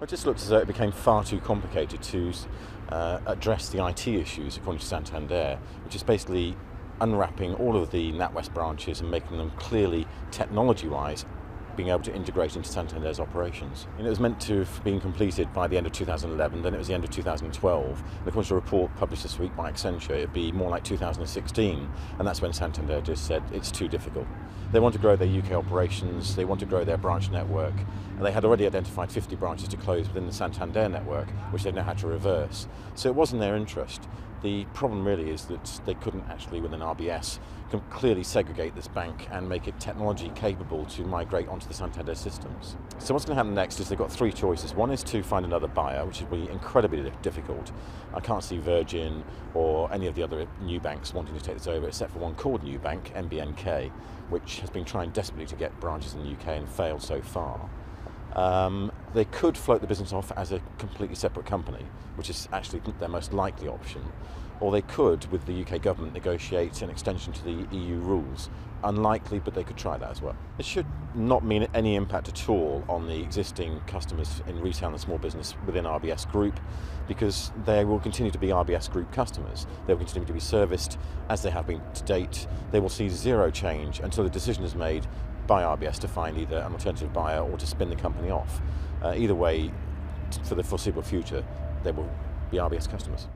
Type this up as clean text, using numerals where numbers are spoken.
It just looks as though it became far too complicated to address the IT issues, according to Santander, which is basically unwrapping all of the NatWest branches and making them clearly, technology-wise, being able to integrate into Santander's operations. It was meant to have been completed by the end of 2011, then it was the end of 2012. And according to a report published this week by Accenture, it'd be more like 2016, and that's when Santander just said it's too difficult. They want to grow their UK operations, they want to grow their branch network, and they had already identified 50 branches to close within the Santander network, which they now had to reverse. So it was in their interest. The problem really is that they couldn't actually, within RBS, clearly segregate this bank and make it technology capable to migrate onto the Santander systems. So what's going to happen next is they've got three choices. One is to find another buyer, which will be incredibly difficult. I can't see Virgin or any of the other new banks wanting to take this over, except for one called New Bank, MBNK, which has been trying desperately to get branches in the UK and failed so far. They could float the business off as a completely separate company, which is actually their most likely option, or they could, with the UK government, negotiate an extension to the EU rules. Unlikely, but they could try that as well. It should not mean any impact at all on the existing customers in retail and small business within RBS Group, because they will continue to be RBS Group customers. They will continue to be serviced as they have been to date. They will see zero change until the decision is made by RBS to find either an alternative buyer or to spin the company off. Either way, for the foreseeable future, they will be RBS customers.